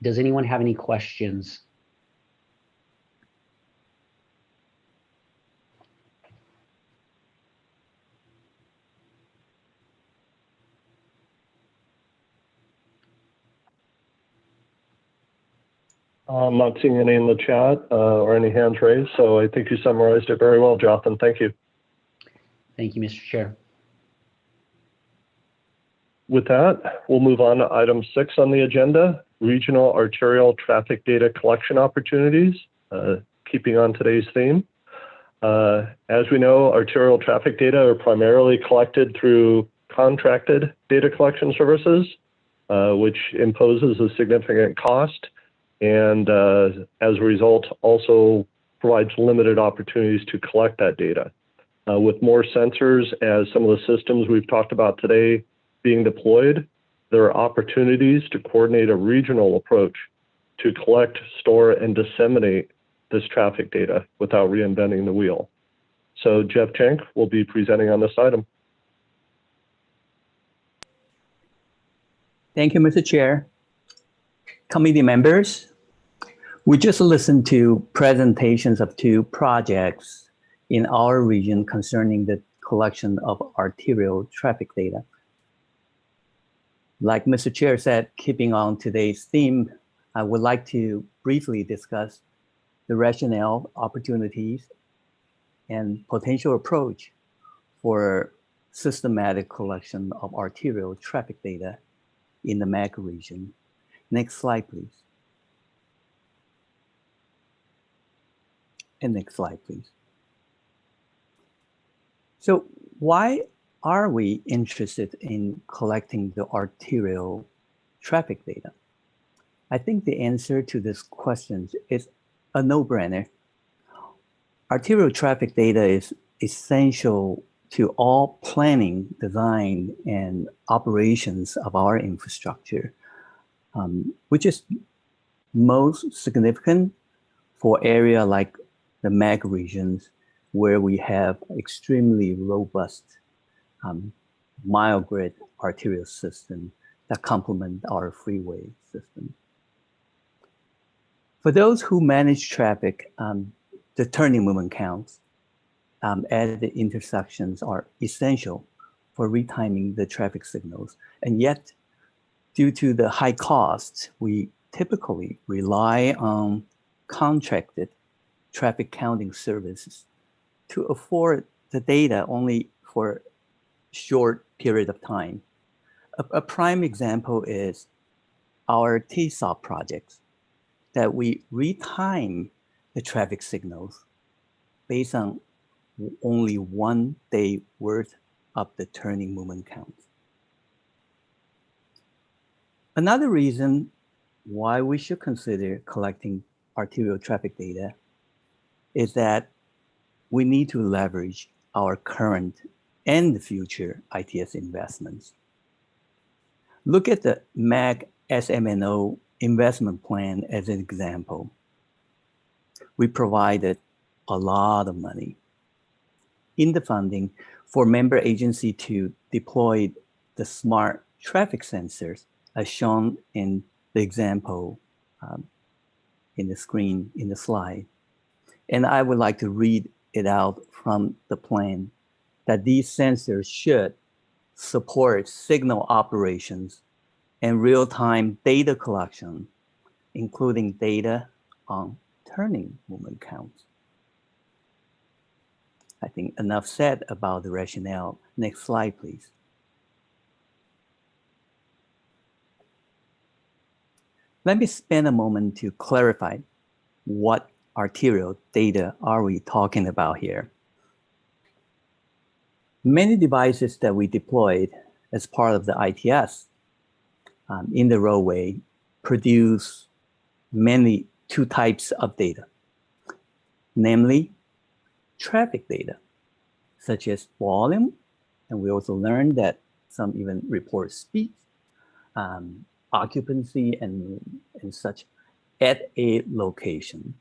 [SPEAKER 11] Does anyone have any questions?
[SPEAKER 9] I'm not seeing any in the chat or any hands raised, so I think you summarized it very well, Jonathan. Thank you.
[SPEAKER 11] Thank you, Mr. Chair.
[SPEAKER 9] With that, we'll move on to item 6 on the agenda, regional arterial traffic data collection opportunities, keeping on today's theme. As we know, arterial traffic data are primarily collected through contracted data collection services, which imposes a significant cost, and as a result also provides limited opportunities to collect that data. With more sensors, as some of the systems we've talked about today being deployed, there are opportunities to coordinate a regional approach to collect, store, and disseminate this traffic data without reinventing the wheel. So Jeff Jenk will be presenting on this item.
[SPEAKER 5] Thank you, Mr. Chair. Committee members, we just listened to presentations of 2 projects in our region concerning the collection of arterial traffic data. Like Mr. Chair said, keeping on today's theme, I would like to briefly discuss the rationale, opportunities, and potential approach for systematic collection of arterial traffic data in the MAC region. Next slide, please. And next slide, please. So why are we interested in collecting the arterial traffic data? I think the answer to this question is a no-brainer. Arterial traffic data is essential to all planning, design, and operations of our infrastructure, which is most significant for area like the MAC regions, where we have extremely robust mile grid arterial system that complement our freeway system. For those who manage traffic, the turning movement counts at the intersections are essential for retiming the traffic signals. And yet, due to the high costs, we typically rely on contracted traffic counting services to afford the data only for a short period of time. A prime example is our TSOP projects, that we retime the traffic signals based on only 1 day worth of the turning movement counts. Another reason why we should consider collecting arterial traffic data is that we need to leverage our current and future ITS investments. Look at the MAC SMNO investment plan as an example. We provided a lot of money in the funding for member agency to deploy the smart traffic sensors as shown in the example in the screen, in the slide. And I would like to read it out from the plan that these sensors should support signal operations and real-time data collection, including data on turning movement counts. I think enough said about the rationale. Next slide, please. Let me spend a moment to clarify what arterial data are we talking about here. Many devices that we deployed as part of the ITS in the roadway produce mainly two types of data, namely traffic data, such as volume, and we also learned that some even report speed, occupancy, and such at a location.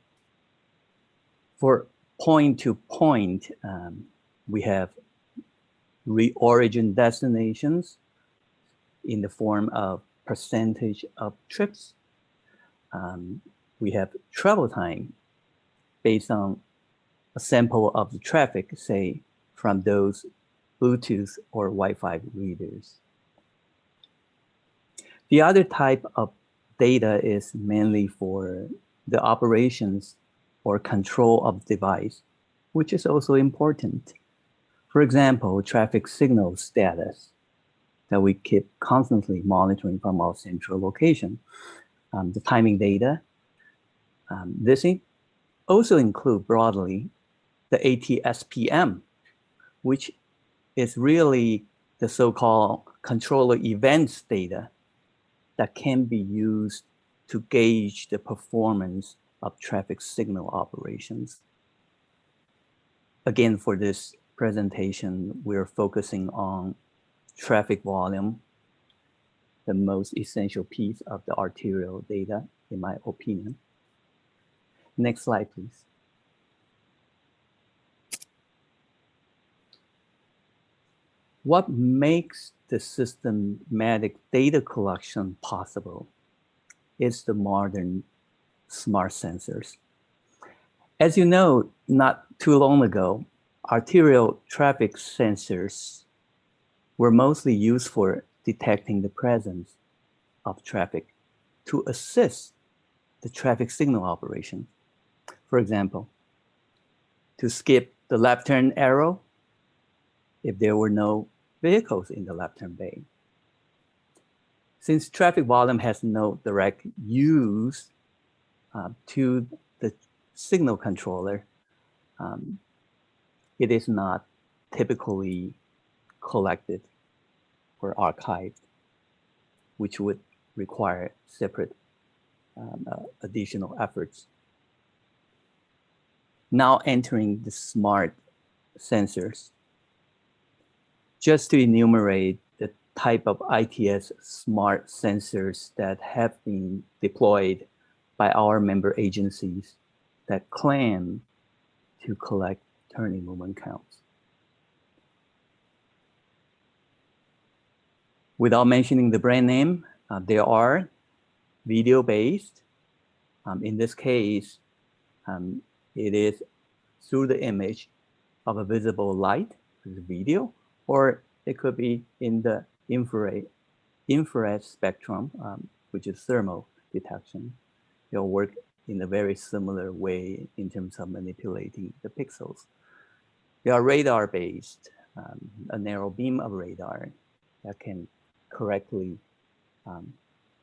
[SPEAKER 5] For point-to-point, we have origin destinations in the form of percentage of trips. We have travel time based on a sample of the traffic, say, from those Bluetooth or Wi-Fi readers. The other type of data is mainly for the operations or control of the device, which is also important. For example, traffic signal status that we keep constantly monitoring from our central location. The timing data. This also include broadly the ATSPM, which is really the so-called controller events data that can be used to gauge the performance of traffic signal operations. Again, for this presentation, we're focusing on traffic volume, the most essential piece of the arterial data, in my opinion. Next slide, please. What makes the systematic data collection possible is the modern smart sensors. As you know, not too long ago, arterial traffic sensors were mostly used for detecting the presence of traffic to assist the traffic signal operation. For example, to skip the left turn arrow if there were no vehicles in the left turn bay. Since traffic volume has no direct use to the signal controller, it is not typically collected or archived, which would require separate additional efforts. Now entering the smart sensors. Just to enumerate the type of ITS smart sensors that have been deployed by our member agencies that claim to collect turning movement counts. Without mentioning the brand name, there are video-based. In this case, it is through the image of a visible light, the video, or it could be in the infrared spectrum, which is thermal detection. They'll work in a very similar way in terms of manipulating the pixels. They are radar-based, a narrow beam of radar that can correctly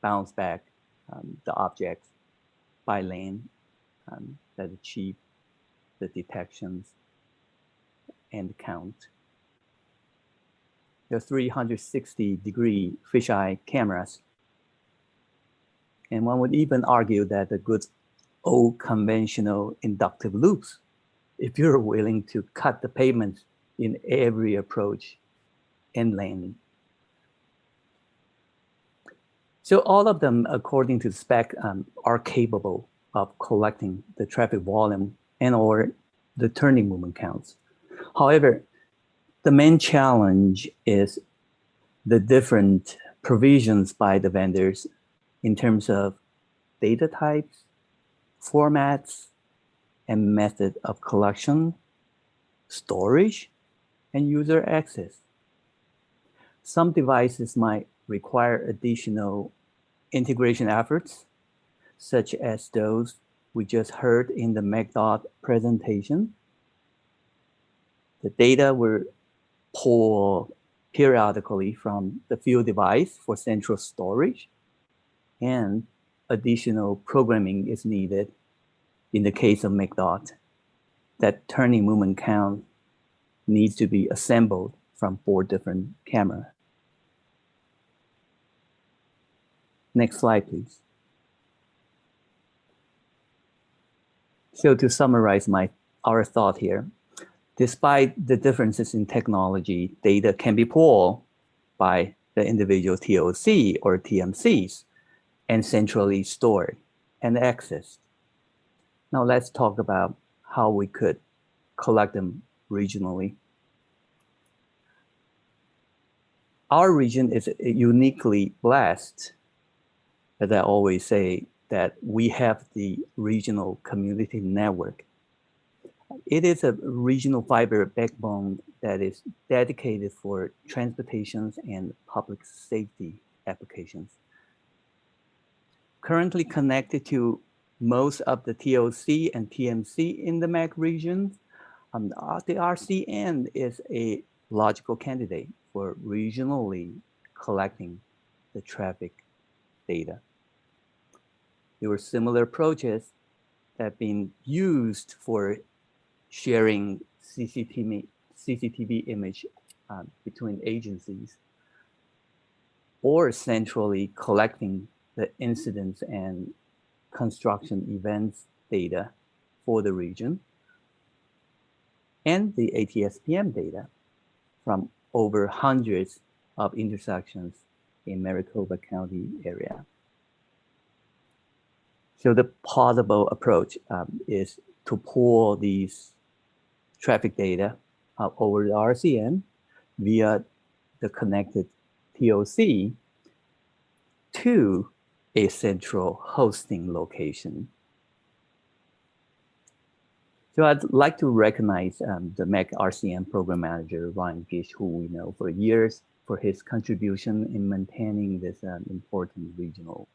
[SPEAKER 5] bounce back the objects by lane that achieve the detections and count. There are 360-degree fisheye cameras. And one would even argue that the good old conventional inductive loops, if you're willing to cut the pavement in every approach and landing. So all of them, according to the spec, are capable of collecting the traffic volume and or the turning movement counts. However, the main challenge is the different provisions by the vendors in terms of data types, formats, and method of collection, storage, and user access. Some devices might require additional integration efforts, such as those we just heard in the AZmag.gov presentation. The data were pulled periodically from the field device for central storage, and additional programming is needed in the case of AZmag.gov. That turning movement count needs to be assembled from 4 different cameras. Next slide, please. So to summarize our thought here, despite the differences in technology, data can be pulled by the individual TOC or TMCs and centrally stored and accessed. Now let's talk about how we could collect them regionally. Our region is uniquely blessed, as I always say, that we have the regional community network. It is a regional fiber backbone that is dedicated for transportation and public safety applications. Currently connected to most of the TOC and TMC in the MAC region, the RCN is a logical candidate for regionally collecting the traffic data. There were similar approaches that have been used for sharing CCTV image between agencies, or centrally collecting the incidents and construction events data for the region, and the ATSPM data from over hundreds of intersections in Maricopa County area. So the possible approach is to pull these traffic data over the RCN via the connected TOC to a central hosting location. So I'd like to recognize the MEC RCN program manager, Ryan Gish, who we know for years, for his contribution in maintaining this important regional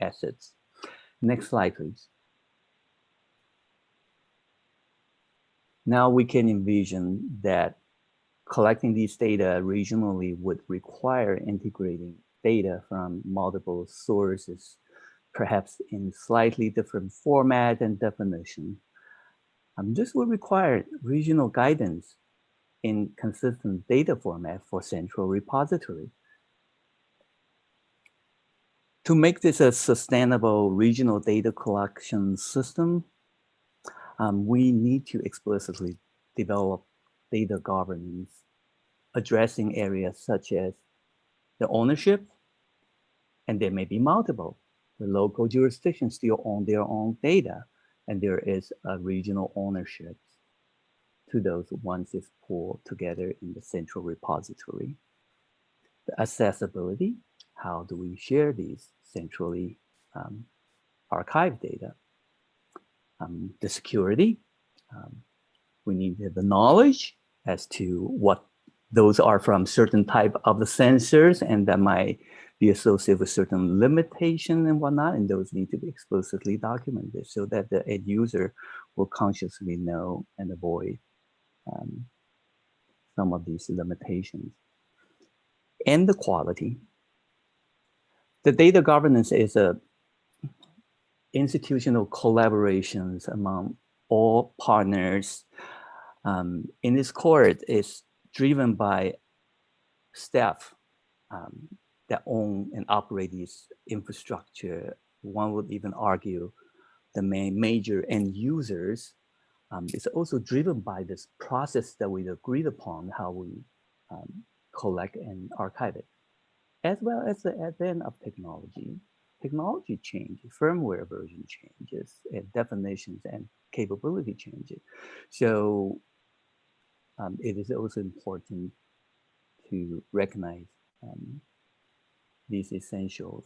[SPEAKER 5] assets. Next slide, please. Now we can envision that collecting these data regionally would require integrating data from multiple sources, perhaps in slightly different format and definition. This would require regional guidance in consistent data format for central repository. To make this a sustainable regional data collection system, we need to explicitly develop data governance, addressing areas such as the ownership, and there may be multiple. The local jurisdictions still own their own data, and there is a regional ownership to those once it's pulled together in the central repository. The accessibility, how do we share these centrally archived data? The security, we need the knowledge as to what those are from certain type of the sensors, and that might be associated with certain limitation and whatnot, and those need to be explicitly documented so that the end user will consciously know and avoid some of these limitations. And the quality. The data governance is a institutional collaborations among all partners. In its core, it is driven by staff that own and operate these infrastructure. One would even argue the major end users. It's also driven by this process that we agreed upon, how we collect and archive it, as well as the advent of technology. Technology changes, firmware version changes, and definitions and capability changes. So it is also important to recognize these essentials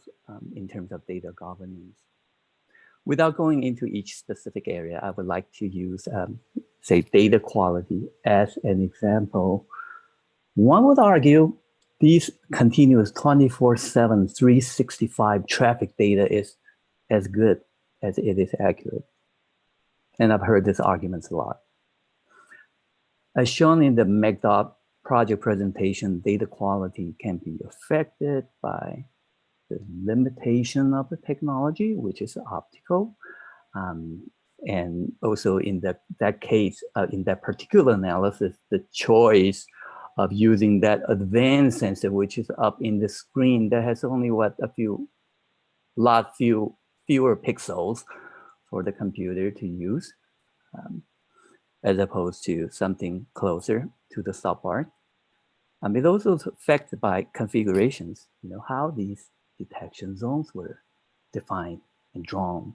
[SPEAKER 5] in terms of data governance. Without going into each specific area, I would like to use, say, data quality as an example. One would argue these continuous 24/7, 365 traffic data is as good as it is accurate. And I've heard these arguments a lot. As shown in the AZmag.gov project presentation, data quality can be affected by the limitation of the technology, which is optical. And also in that case, in that particular analysis, the choice of using that advanced sensor, which is up in the screen that has only fewer pixels for the computer to use, as opposed to something closer to the stop bar. It also is affected by configurations, how these detection zones were defined and drawn.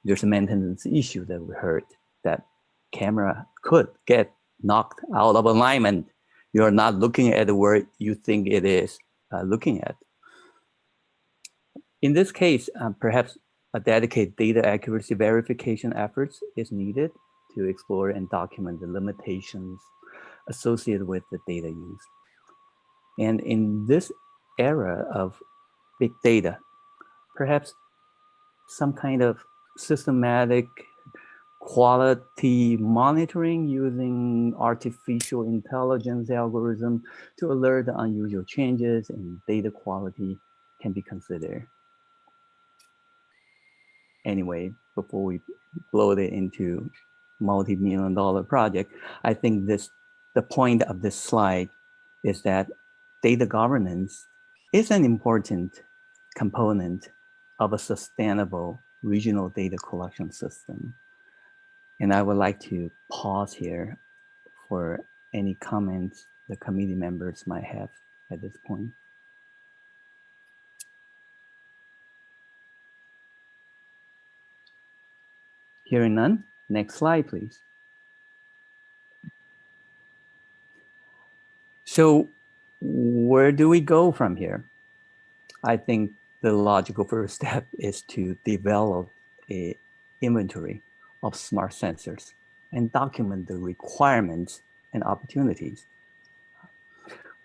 [SPEAKER 5] There's a maintenance issue that we heard that camera could get knocked out of alignment. You're not looking at where you think it is looking at. In this case, perhaps a dedicated data accuracy verification efforts is needed to explore and document the limitations associated with the data use. And in this era of big data, perhaps some kind of systematic quality monitoring using artificial intelligence algorithm to alert the unusual changes in data quality can be considered. Anyway, before we blow it into multi-million-dollar project, I think the point of this slide is that data governance is an important component of a sustainable regional data collection system. And I would like to pause here for any comments the committee members might have at this point. Hearing none, next slide, please. So where do we go from here? I think the logical first step is to develop an inventory of smart sensors and document the requirements and opportunities.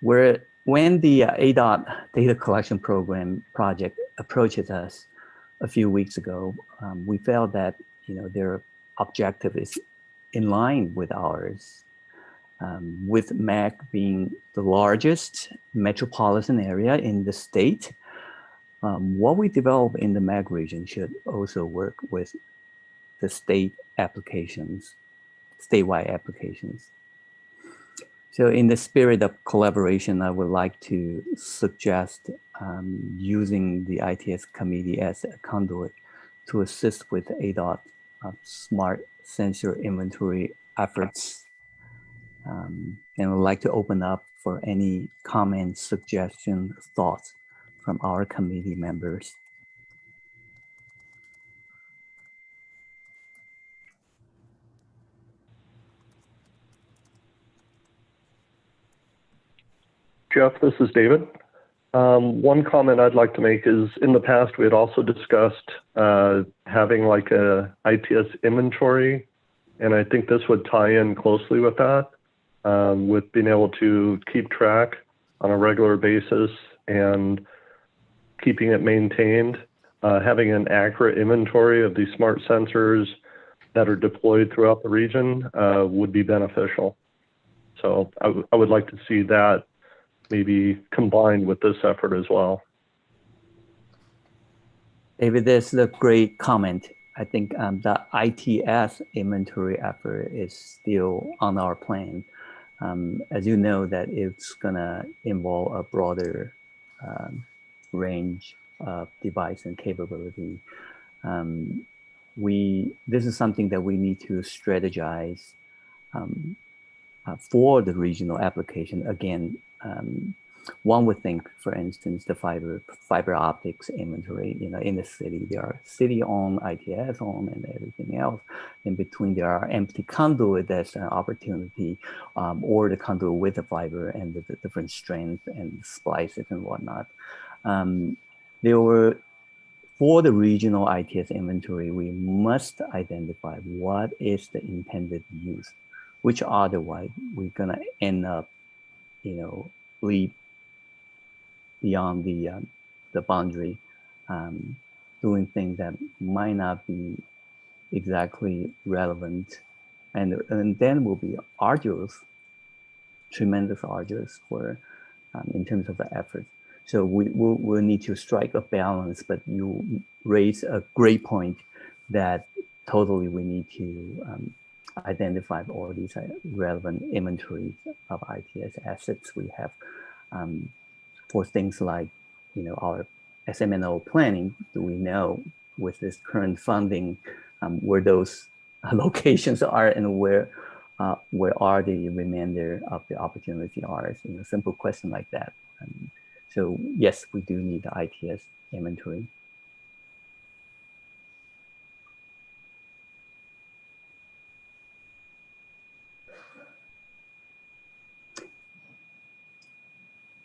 [SPEAKER 5] When the ADOT data collection program project approaches us a few weeks ago, we felt that their objective is in line with ours. With MAG being the largest metropolitan area in the state, what we develop in the MAG region should also work with the statewide applications. So in the spirit of collaboration, I would like to suggest using the ITS committee as a conduit to assist with ADOT smart sensor inventory efforts. And I'd like to open up for any comments, suggestions, thoughts from our committee members.
[SPEAKER 9] Jeff, this is David. One comment I'd like to make is in the past, we had also discussed having like a ITS inventory, and I think this would tie in closely with that, with being able to keep track on a regular basis and keeping it maintained, having an accurate inventory of these smart sensors that are deployed throughout the region would be beneficial. So I would like to see that maybe combined with this effort as well. David,
[SPEAKER 5] that's a great comment. I think the ITS inventory effort is still on our plan. As you know, that it's gonna involve a broader range of device and capability. This is something that we need to strategize for the regional application. Again, one would think, for instance, the fiber optics inventory, in the city, there are city-owned, ITS-owned, and everything else. In between, there are empty conduit that's an opportunity, or the conduit with the fiber and the different strengths and splices and whatnot. For the regional ITS inventory, we must identify what is the intended use, which otherwise we're gonna end up, leap beyond the boundary, doing things that might not be exactly relevant, and then will be arduous, tremendous arduous for in terms of the effort. So we'll need to strike a balance, but you raise a great point that totally we need to identify all these relevant inventories of ITS assets we have for things like, our SMNO planning. Do we know with this current funding where those locations are and where are the remainder of the opportunity are? Simple question like that. So yes, we do need the ITS inventory.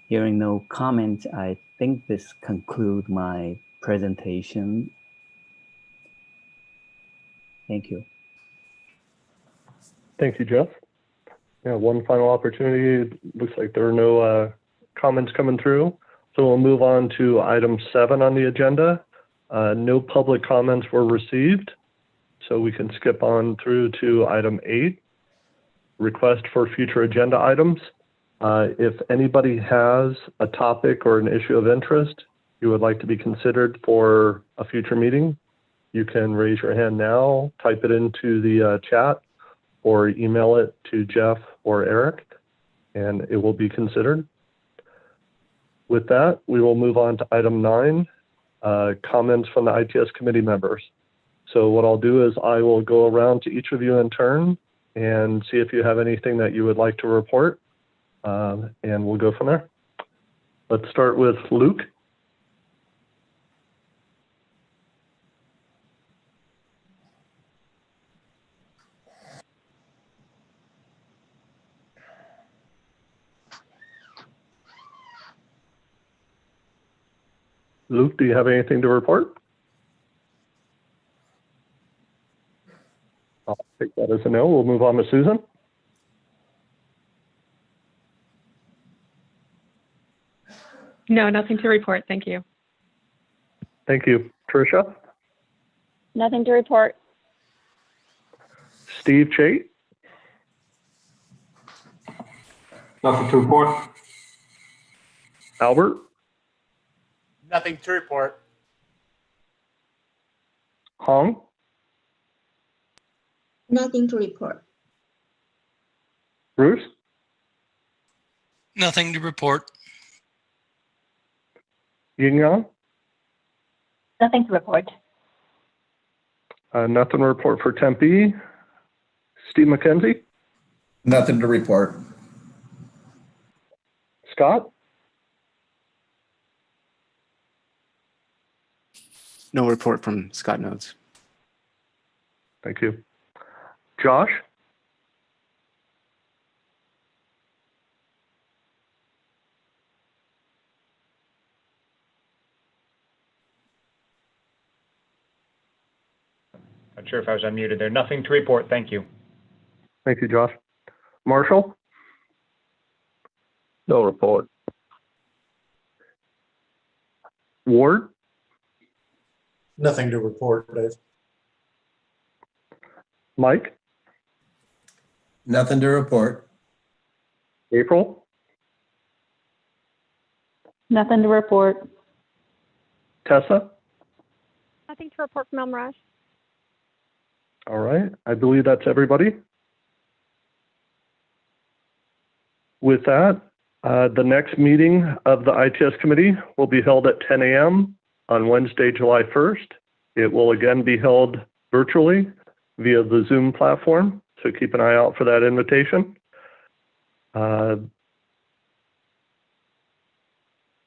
[SPEAKER 5] Hearing no comment, I think this concludes my presentation. Thank you.
[SPEAKER 9] Thank you, Jeff. Yeah, one final opportunity. It looks like there are no comments coming through. So we'll move on to item 7 on the agenda. No public comments were received. So we can skip on through to item 8, request for future agenda items. If anybody has a topic or an issue of interest you would like to be considered for a future meeting, you can raise your hand now, type it into the chat, or email it to Jeff or Eric, and it will be considered. With that, we will move on to item 9, comments from the ITS committee members. So what I'll do is I will go around to each of you in turn and see if you have anything that you would like to report, and we'll go from there. Let's start with Luke. Luke, do you have anything to report? I'll take that as a no. We'll move on to Susan.
[SPEAKER 12] No, nothing to report. Thank you.
[SPEAKER 9] Thank you. Tricia?
[SPEAKER 13] Nothing to report.
[SPEAKER 9] Steve Chait?
[SPEAKER 2] Nothing to report.
[SPEAKER 9] Albert,
[SPEAKER 7] Nothing to report.
[SPEAKER 9] Hong,
[SPEAKER 6] Nothing to report.
[SPEAKER 9] Bruce,
[SPEAKER 3] Nothing to report.
[SPEAKER 9] Yin Yang.
[SPEAKER 12] Nothing to report.
[SPEAKER 9] Nothing to report for Tempe. Steve McKenzie,
[SPEAKER 2] Nothing to report.
[SPEAKER 9] Scott,
[SPEAKER 4] No report from Scott Nodes.
[SPEAKER 9] thank you. Josh,
[SPEAKER 13] Not sure if I was unmuted there. Nothing to report. Thank you.
[SPEAKER 9] thank you, Josh. Marshall,
[SPEAKER 14] No report.
[SPEAKER 9] Ward,
[SPEAKER 2] Nothing to report, Dave.
[SPEAKER 9] Mike,
[SPEAKER 2] Nothing to report.
[SPEAKER 9] April,
[SPEAKER 12] Nothing to report.
[SPEAKER 9] Tessa.
[SPEAKER 12] Nothing to report from El Mirage.
[SPEAKER 9] All right, I believe that's everybody. With that, the next meeting of the ITS committee will be held at 10 a.m. on Wednesday, July 1st. It will again be held virtually via the Zoom platform, so keep an eye out for that invitation.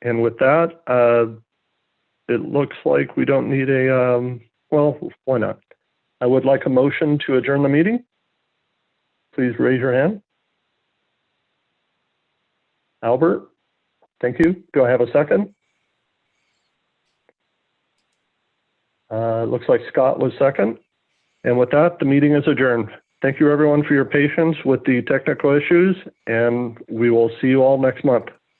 [SPEAKER 9] And with that, it looks like we don't need a, well, why not? I would like a motion to adjourn the meeting. Please raise your hand. Albert, thank you. Do I have a second? Looks like Scott was second. And with that, the meeting is adjourned. Thank you everyone for your patience with the technical issues, and we will see you all next month.